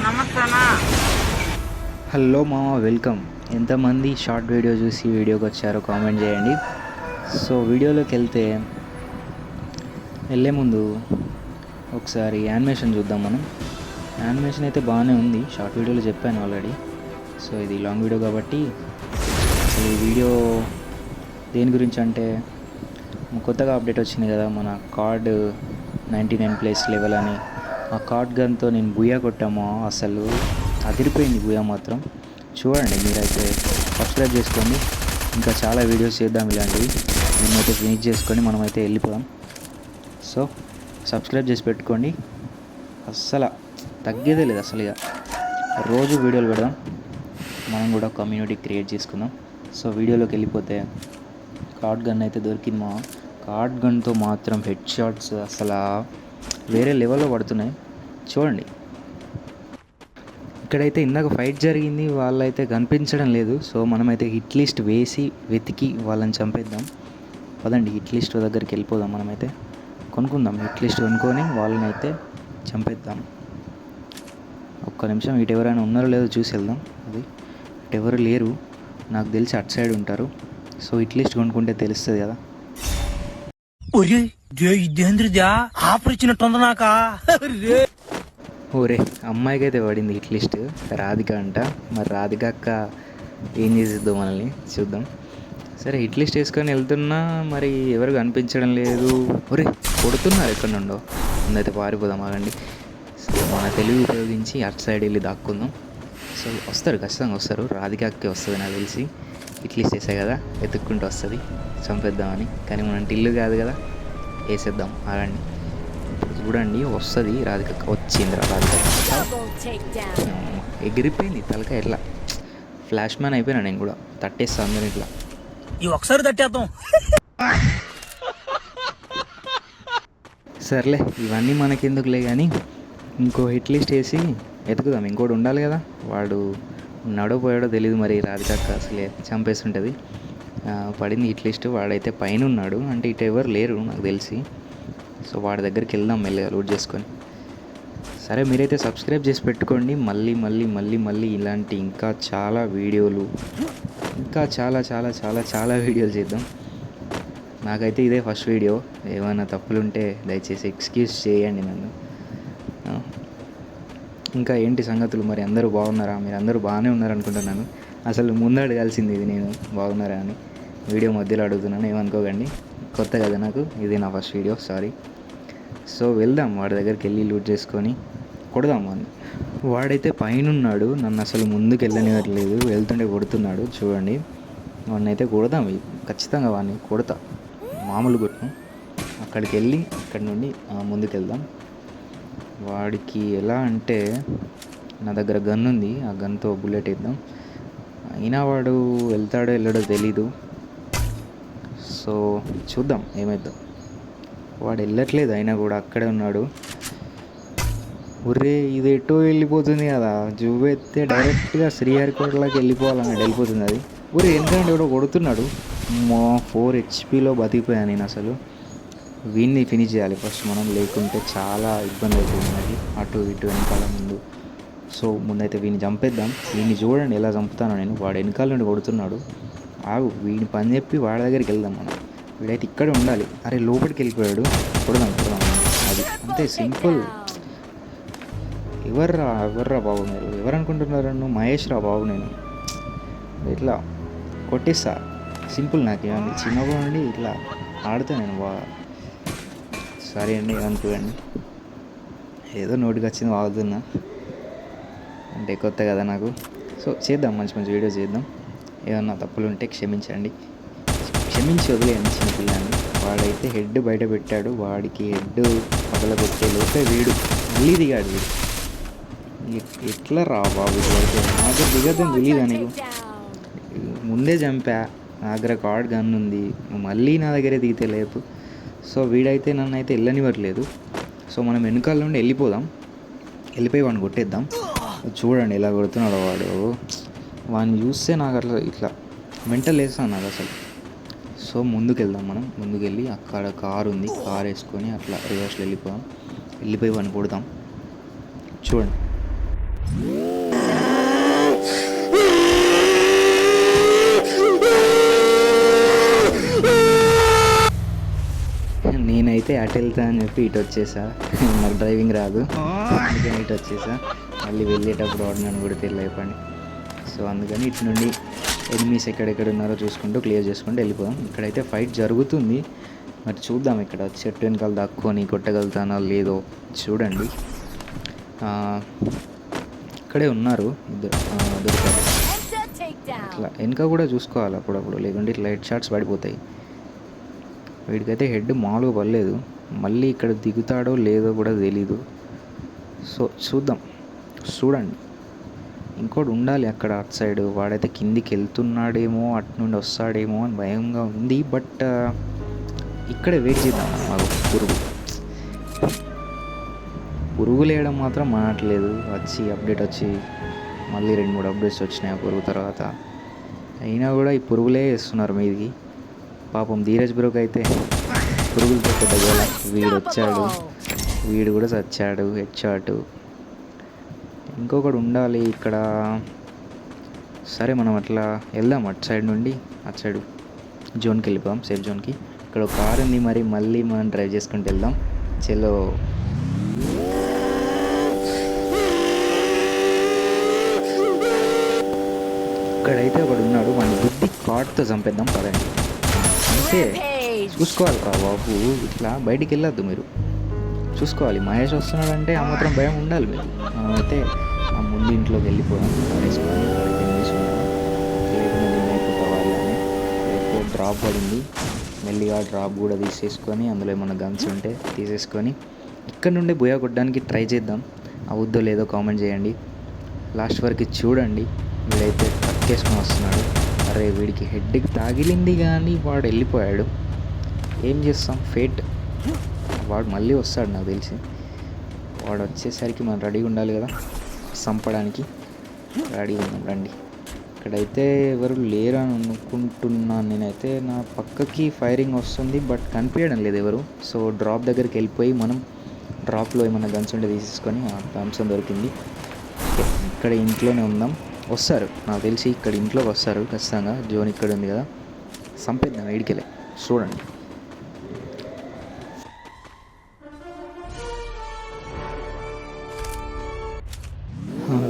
నమస్తే అన్న. హలో మామ, వెల్కమ్. ఎంతమంది షార్ట్ వీడియో చూసి వీడియోకి వచ్చారో కామెంట్ చేయండి. సో వీడియోలోకి వెళ్ళే ముందు ఒకసారి యానిమేషన్ చూద్దాం మనం. యానిమేషన్ అయితే బాగానే ఉంది, షార్ట్ వీడియోలో చెప్పాను ఆల్రెడీ. సో ఇది లాంగ్ వీడియో కాబట్టి అసలు ఈ వీడియో దేని గురించి అంటే, కొత్తగా అప్డేట్ వచ్చింది కదా మన కార్డ్ 99 ప్లేస్ లెవెల్ అని. ఆ కార్డ్ గన్తో నేను బుయ్యా కొట్టామో అసలు అదిరిపోయింది బుయ్యా మాత్రం. చూడండి, మీరైతే సబ్స్క్రైబ్ చేసుకోండి. ఇంకా చాలా వీడియోస్ చేద్దాం ఇలాంటివి. మేమైతే ఫినిష్ చేసుకొని మనమైతే వెళ్ళిపోదాం. సో సబ్స్క్రైబ్ చేసి పెట్టుకోండి, అస్సలు తగ్గేదే లేదు. అసలు ఇక రోజు వీడియోలు పెడదాం, మనం కూడా కమ్యూనిటీ క్రియేట్ చేసుకుందాం. సో వీడియోలోకి వెళ్ళిపోతే కార్డ్ గన్ అయితే దొరికింది. మా కార్డ్ గన్తో మాత్రం హెడ్ షాట్స్ అసలు వేరే లెవెల్లో పడుతున్నాయి. చూడండి, ఇక్కడైతే ఇందాక ఫైట్ జరిగింది, వాళ్ళైతే కనిపించడం లేదు. సో మనమైతే హిట్ లిస్ట్ వేసి వెతికి వాళ్ళని చంపేద్దాం. పదండి, హిట్ లిస్ట్ దగ్గరికి వెళ్ళిపోదాం. మనమైతే కొనుక్కుందాం, హిట్ లిస్ట్ కొనుక్కొని వాళ్ళని అయితే చంపేద్దాం. ఒక్క నిమిషం, ఇటు ఎవరైనా ఉన్నారో లేదో చూసి వెళ్దాం. అది ఇటు ఎవరు లేరు, నాకు తెలిసి అటు సైడ్ ఉంటారు. సో హిట్ లిస్ట్ కొనుక్కుంటే తెలుస్తుంది కదా. ఓరే, అమ్మాయికి అయితే పడింది హిట్ లిస్ట్, రాధిక అంట. మరి రాధిక అక్క ఏం చేసిద్దో మనల్ని చూద్దాం. సరే, హిట్ లిస్ట్ వేసుకొని వెళ్తున్నా, మరి ఎవరు కనిపించడం లేదు. ఒరే, కొడుతున్నారు ఎక్కడి నుండో. ముందైతే పారిపోదాం, ఆగండి. సో మన తెలివి ఉపయోగించి అటు సైడ్ వెళ్ళి దాక్కుందాం. సో వస్తారు, ఖచ్చితంగా వస్తారు. రాధిక అక్కే వస్తుంది నాకు తెలిసి. హిట్ లిస్ట్ వేసాయి కదా, వెతుక్కుంటూ వస్తుంది, చంపేద్దామని. కానీ మనం టిల్లు కాదు కదా, వేసేద్దాం, ఆగండి. ఇప్పుడు చూడండి, వస్తుంది రాధిక. వచ్చింది రాధిక, ఎగిరిపోయింది తలకాయ. ఎట్లా ఫ్లాష్ మ్యాన్ అయిపోయినా నేను కూడా, తట్టేస్తాను అందరూ ఇట్లా. ఒకసారి తట్టేద్దాం. సర్లే, ఇవన్నీ మనకెందుకులే కానీ ఇంకో హిట్ లిస్ట్ వేసి వెతుకుదాం. ఇంకోటి ఉండాలి కదా, వాడు ఉన్నాడో పోయాడో తెలియదు. మరి రాధిక అసలే చంపేస్తుంటుంది. పడింది హిట్ లిస్ట్, వాడైతే పైన ఉన్నాడు. అంటే ఇటు ఎవరు లేరు నాకు తెలిసి. సో వాడి దగ్గరికి వెళ్దాం మెల్లగా లోడ్ చేసుకొని. సరే, మీరైతే సబ్స్క్రైబ్ చేసి పెట్టుకోండి. మళ్ళీ మళ్ళీ మళ్ళీ మళ్ళీ ఇలాంటి ఇంకా చాలా వీడియోలు, ఇంకా చాలా చాలా చాలా చాలా వీడియోలు చేద్దాం. నాకైతే ఇదే ఫస్ట్ వీడియో. ఏమైనా తప్పులుంటే దయచేసి ఎక్స్క్యూజ్ చేయండి నన్ను. ఇంకా ఏంటి సంగతులు, మరి అందరూ బాగున్నారా? మీరు అందరూ బాగానే ఉన్నారనుకుంటున్నాను. అసలు ముందు అడగాల్సింది ఇది నేను, బాగున్నారా అని. వీడియో మధ్యలో అడుగుతున్నాను, ఏమనుకోకండి. కొత్త కదా నాకు, ఇది నా ఫస్ట్ వీడియో, సారీ. సో వెళ్దాం, వాడి దగ్గరికి వెళ్ళి లూట్ చేసుకొని కొడదాం వాడిని. వాడైతే పైన ఉన్నాడు, నన్ను అసలు ముందుకు వెళ్ళనివ్వట్లేదు, వెళ్తుంటే కొడుతున్నాడు. చూడండి, వాడిని అయితే కొడదాం, ఖచ్చితంగా వాడిని కొడతా, మామూలు కొట్టాం. అక్కడికి వెళ్ళి అక్కడి నుండి ముందుకు వెళ్దాం. వాడికి ఎలా అంటే, నా దగ్గర గన్ ఉంది, ఆ గన్తో బుల్లెట్ వేద్దాం. అయినా వాడు వెళ్తాడో వెళ్ళడో తెలీదు. సో చూద్దాం ఏమైద్దాం. వాడు వెళ్ళట్లేదు, అయినా కూడా అక్కడే ఉన్నాడు. ఒరే, ఇది ఎటో వెళ్ళిపోతుంది కదా, జువెత్తే డైరెక్ట్గా శ్రీహరికోటలోకి వెళ్ళిపోవాలన్నాడు, వెళ్ళిపోతుంది అది. ఒరే, ఎందుకంటే ఎవడో కొడుతున్నాడు. మా 4 HPలో బతికిపోయాను నేను. అసలు వీడిని ఫినిష్ చేయాలి ఫస్ట్ మనం, లేకుంటే చాలా ఇబ్బంది అవుతుంది మనకి, అటు ఇటు వెనకాల ముందు. సో ముందైతే వీడిని చంపేద్దాం. వీడిని చూడండి ఎలా చంపుతానో నేను. వాడు వెనకాల నుండి కొడుతున్నాడు. ఆగు, వీడిని పని చెప్పి వాడి దగ్గరికి వెళ్దాం మనం. వీడైతే ఇక్కడ ఉండాలి. అరే, లోపలికి వెళ్ళిపోయాడు, కొడదాం. అది అంతే, సింపుల్. ఎవర్రా బాబు మీరు, ఎవరు అనుకుంటున్నారు నన్ను? మహేష్ రా బాబు నేను. ఇట్లా కొట్టేస్తా, సింపుల్. నాకేమంది, చిన్నప్పటి నుండి ఇట్లా ఆడుతా నేను బాగా. సరే అండి, ఏమనుకోండి, ఏదో నోటికి వచ్చింది వాగుతున్నా, అంటే కొత్త కదా నాకు. సో చేద్దాం, మంచి మంచి వీడియోస్ చేద్దాం. ఏమన్నా తప్పులు ఉంటే క్షమించండి, క్షమించి వదిలేయండి చిన్నపిల్లాన్ని. వాడైతే హెడ్ బయట పెట్టాడు, వాడికి హెడ్ పగలగొట్టే లోపే వీడు మళ్ళీ దిగాడు. వీడు ఎట్లా రా బాబు, అయితే నా దగ్గర దిగదని తెలియదా నీకు? ముందే చంపా, నా దగ్గర కార్డ్ గన్ ఉంది, మళ్ళీ నా దగ్గరే దిగితే లేపు. సో వీడైతే నన్ను అయితే వెళ్ళనివ్వట్లేదు. సో మనం వెనకాల నుండి వెళ్ళిపోదాం, వెళ్ళిపోయి వాడిని కొట్టేద్దాం. చూడండి ఎలా కొడుతున్నాడు వాడు. వాడిని చూస్తే నాకు అట్లా ఇట్లా మెంటల్ వేస్తాను నాకు అసలు. సో ముందుకు వెళ్దాం మనం. ముందుకెళ్ళి అక్కడ కారు ఉంది, కారు వేసుకొని అట్లా రివర్స్లో వెళ్ళిపోయి వాడిని కొడదాం. చూడండి, నేనైతే అటు వెళ్తా అని చెప్పి ఇటు వచ్చేసా. నాకు డ్రైవింగ్ రాదు, అందుకని ఇటు వచ్చేసా. మళ్ళీ వెళ్ళేటప్పుడు వాడు నన్ను కూడా తెలియపండి. సో అందుకని ఇటు నుండి ఎనిమీస్ ఎక్కడెక్కడ ఉన్నారో చూసుకుంటూ క్లియర్ చేసుకుంటూ వెళ్ళిపోదాం. ఇక్కడైతే ఫైట్ జరుగుతుంది, మరి చూద్దాం. ఇక్కడ చెట్టు వెనకాల దాక్కొని కొట్టగలుగుతానో లేదో చూడండి. ఇక్కడే ఉన్నారు ఇద్దరు, దొరికారు. ఇట్లా వెనక కూడా చూసుకోవాలి అప్పుడప్పుడు, లేకుంటే ఇట్లా హెడ్ షాట్స్ పడిపోతాయి. వీడికైతే హెడ్ మామూలుగా పడలేదు, మళ్ళీ ఇక్కడ దిగుతాడో లేదో కూడా తెలీదు. సో చూద్దాం, చూడండి. ఇంకోటి ఉండాలి అక్కడ అటు సైడ్, వాడైతే కిందికి వెళ్తున్నాడేమో, అటు నుండి వస్తాడేమో అని భయంగా ఉంది. బట్ ఇక్కడే వెయిట్ చేద్దాం. మాకు పురుగులు వేయడం మాత్రం మానట్లేదు. అప్డేట్ వచ్చి మళ్ళీ 2-3 అప్డేట్స్ వచ్చినాయి ఆ పురుగు తర్వాత. అయినా కూడా ఈ పురుగులే వేస్తున్నారు మీదికి. పాపం ధీరజ్ బ్రోకి అయితే పురుగులతో పెద్ద గోల. వీడు కూడా చచ్చాడు, హెడ్ షాట్. ఇంకొకటి ఉండాలి ఇక్కడ. సరే మనం అట్లా వెళ్దాం, అటు సైడ్ నుండి అటు సైడ్ జోన్కి వెళ్ళిపోదాం, సేఫ్ జోన్కి. ఇక్కడ ఒక కార్ ఉంది, మరి మళ్ళీ మనం డ్రైవ్ చేసుకుంటూ వెళ్దాం. చలో. ఇక్కడైతే ఒకడు ఉన్నాడు, వాడిని బుద్ధి కాటుతో చంపేద్దాం పదండి. అంటే చూసుకోవాలి రా బాబు, ఇట్లా బయటికి వెళ్ళొద్దు మీరు, చూసుకోవాలి. మహేష్ వస్తున్నాడంటే ఆ మాత్రం భయం ఉండాలి మీరు. మనమైతే ఆ ముందు ఇంట్లోకి వెళ్ళిపోయాం, వేసుకొని లేకుండా నిన్నైపోవాలి అని. అయితే డ్రాప్ పడింది, మెల్లిగా డ్రాప్ కూడా తీసేసుకొని అందులో ఏమన్నా గన్స్ ఉంటే తీసేసుకొని ఇక్కడ నుండి బోయా కొట్టడానికి ట్రై చేద్దాం. అవుద్దో లేదో కామెంట్ చేయండి, లాస్ట్ వరకు చూడండి. వీడైతే కక్కేసుకొని వస్తున్నాడు. అరే వీడికి హెడ్కి తాగిలింది కానీ వాడు వెళ్ళిపోయాడు. ఏం చేస్తాం, ఫేట్. వాడు మళ్ళీ వస్తాడు నాకు తెలిసి. వాడు వచ్చేసరికి మనం రెడీగా ఉండాలి కదా చంపడానికి. రెడీ ఉన్నాం, రండి. ఇక్కడైతే ఎవరు లేరు అని అనుకుంటున్నాను నేనైతే. నా పక్కకి ఫైరింగ్ వస్తుంది బట్ కనిపించడం లేదు ఎవరు. సో డ్రాప్ దగ్గరికి వెళ్ళిపోయి మనం డ్రాప్లో ఏమైనా గన్స్ ఉంటే తీసేసుకొని, థామ్సన్ దొరికింది. ఇక్కడ ఇంట్లోనే ఉందాం. వస్తారు నాకు తెలిసి, ఇక్కడ ఇంట్లోకి వస్తారు ఖచ్చితంగా. జోన్ ఇక్కడ ఉంది కదా, చంపేద్దాం వీడికెళ్ళే. చూడండి.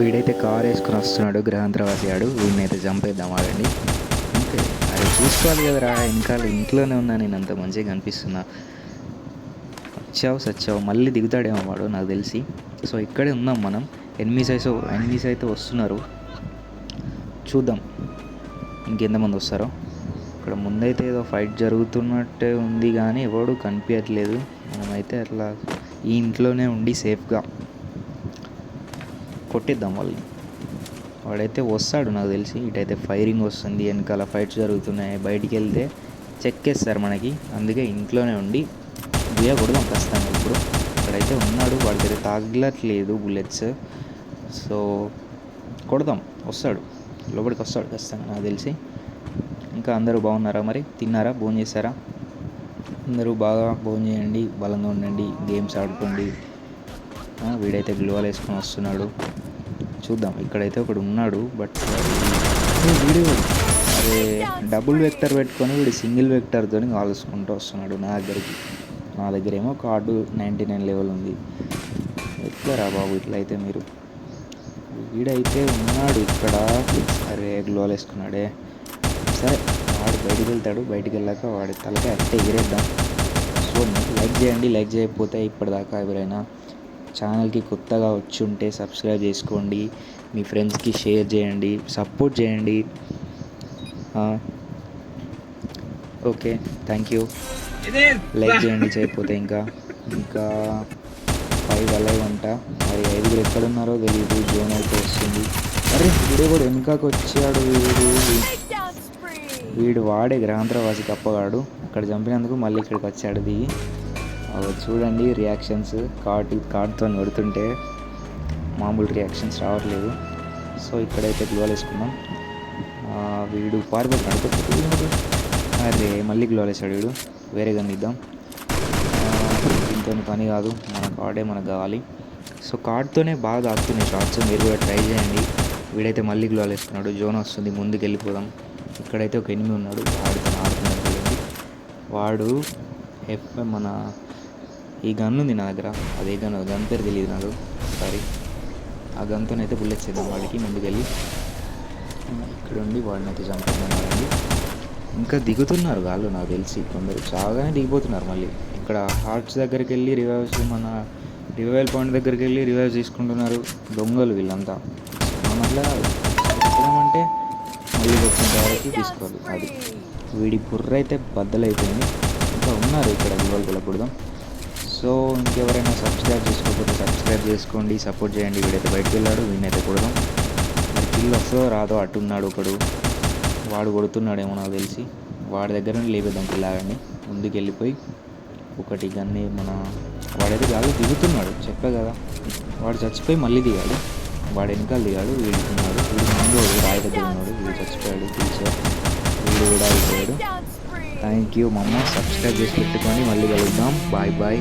వీడైతే కార్ వేసుకొని వస్తున్నాడు, గ్రహాంతరవాసి ఆడు. వీడినైతే చంపేద్దాం ఆడండి. అంతే, అది చూసుకోవాలి కదరా. వెనకాల ఇంట్లోనే ఉన్నా నేను, అంత మంచిగా కనిపిస్తున్నా. సచ్చావు మళ్ళీ దిగుతాడేమో వాడు నాకు తెలిసి. సో ఇక్కడే ఉందాం మనం. ఎనిమీస్ అయితే వస్తున్నారు, చూద్దాం ఇంకెంతమంది వస్తారో. ఇక్కడ ముందైతే ఏదో ఫైట్ జరుగుతున్నట్టే ఉంది కానీ ఎవడు కనిపించట్లేదు. మనమైతే అట్లా ఈ ఇంట్లోనే ఉండి సేఫ్గా కొట్టిద్దాం వాళ్ళని. వాడైతే వస్తాడు నాకు తెలిసి. ఇటైతే ఫైరింగ్ వస్తుంది, వెనకాల ఫైట్స్ జరుగుతున్నాయి. బయటికి వెళ్తే చెక్కేస్తారు మనకి, అందుకే ఇంట్లోనే ఉండి బియ్య కొడదాం ఖచ్చితంగా. ఇప్పుడు ఇక్కడైతే ఉన్నాడు, వాడికైతే తాగట్లేదు బుల్లెట్స్. సో కొడదాం, వస్తాడు, లోపలికి వస్తాడు ఖచ్చితంగా నాకు తెలిసి. ఇంకా అందరూ బాగున్నారా? మరి తిన్నారా, భోజనం చేశారా? అందరూ బాగా భోజనం చేయండి, బలంగా ఉండండి, గేమ్స్ ఆడుకోండి. వీడైతే గ్లోవాల్ వేసుకొని వస్తున్నాడు, చూద్దాం. ఇక్కడైతే ఒకడు ఉన్నాడు బట్ వీడు అదే డబుల్ వెక్టర్ పెట్టుకొని వీడు సింగిల్ వెక్టర్తో కాల్చుకుంటూ వస్తున్నాడు నా దగ్గరికి. నా దగ్గర ఏమో కార్డు 99 లెవెల్ ఉంది. ఎట్లా రా బాబు ఇట్లా అయితే మీరు. వీడైతే ఉన్నాడు ఇక్కడ. అరే గ్లోవాల్ వేసుకున్నాడే. సరే వాడు బయటికి వెళ్తాడు, బయటికి వెళ్ళాక వాడి తలకి అట్టే ఎగిరేద్దాం. సో లైక్ చేయండి, లైక్ చేయకపోతే ఇప్పటిదాకా ఎవరైనా ఛానల్కి కొత్తగా వచ్చి ఉంటే సబ్స్క్రైబ్ చేసుకోండి, మీ ఫ్రెండ్స్కి షేర్ చేయండి, సపోర్ట్ చేయండి. Okay, thank you. లైక్ చేయండి చేయకపోతే. ఇంకా 5 అలైవ్ అంట, మరి 5 ఎక్కడున్నారో తెలియదు. జోన్ అయితే వస్తుంది. అరే వీడే కూడా వెనుకకు వచ్చాడు. వీడు వాడే గ్రహాంతరవాసి కప్పగాడు. అక్కడ చంపినందుకు మళ్ళీ ఇక్కడికి వచ్చాడు దిగి. చూడండి రియాక్షన్స్, కార్డ్తో కొడుతుంటే మామూలు రియాక్షన్స్ రావట్లేదు. సో ఇక్కడైతే గ్లోవాల్ వేసుకున్నాం. వీడు పారిపోయి నడుపుతుంది. అరే మళ్ళీ గ్లోవాల్ వేసాడు వీడు. వేరే గన్ ఇద్దాం, దీంతో పని కాదు, మన కార్డే మనకు కావాలి. సో కార్డ్తోనే బాగా దాక్కుతున్నాయి షార్ట్స్, మీరు కూడా ట్రై చేయండి. వీడైతే మళ్ళీ గ్లోల్ వేసుకున్నాడు. జోన్ వస్తుంది, ముందుకు వెళ్ళిపోదాం. ఇక్కడైతే ఒక ఎనిమి ఉన్నాడు, వాడితో ఆడుతున్నాడు చూడండి. వాడు మన ఈ గన్ ఉంది నా దగ్గర, అదే గన్ పేరు తెలియదు నాకు, సారీ. ఆ గన్తోనైతే బుల్లెట్స్ ఇద్దాం వాడికి. ముందుకెళ్ళి ఇక్కడ ఉండి వాడిని అయితే చంపుతున్నారండి. ఇంకా దిగుతున్నారు వాళ్ళు, నాకు తెలిసి కొందరు చాలానే దిగిపోతున్నారు. మళ్ళీ ఇక్కడ హార్ట్స్ దగ్గరికి వెళ్ళి రివైవ్స్, మన రివైవల్ పాయింట్ దగ్గరికి వెళ్ళి రివైవ్స్ తీసుకుంటున్నారు. దొంగలు వీళ్ళంతా. మనం అట్లా అంటే మళ్ళీ వచ్చిన తర్వాత తీసుకోవాలి. అది వీడి బుర్ర అయితే బద్దలైపోయింది. ఇంకా ఉన్నారు ఇక్కడ రివైవల్ వెళ్ళకూడదాం. సో ఇంకెవరైనా సబ్స్క్రైబ్ చేసుకోకపోతే సబ్స్క్రైబ్ చేసుకోండి, సపోర్ట్ చేయండి. వీడైతే బయటకు వెళ్ళాడు, వీడినైతే కొడదాం. మరి కిల్ వస్తుందో రాదో. అట్టున్నాడు ఒకడు, వాడు కొడుతున్నాడేమో నాకు తెలిసి. వాడి దగ్గర నుండి లేపేద్దాం కిల్లాగండి. ముందుకు వెళ్ళిపోయి ఒకటి గన్ని మన వాడైతే గాలి దిగుతున్నాడు, చెప్పే కదా. వాడు చచ్చిపోయి మళ్ళీ దిగాడు, వాడు వెనకాల దిగాడు. వీడుతున్నాడు, వీడు ముందు రాయి దగ్గర ఉన్నాడు. వీడు చచ్చిపోయాడు, టీచర్. వీడు కూడా అయిపోయాడు. థ్యాంక్ యూ మమ్మ. సబ్స్క్రైబ్ చేసి పెట్టుకొని మళ్ళీ కలుద్దాం. Bye bye.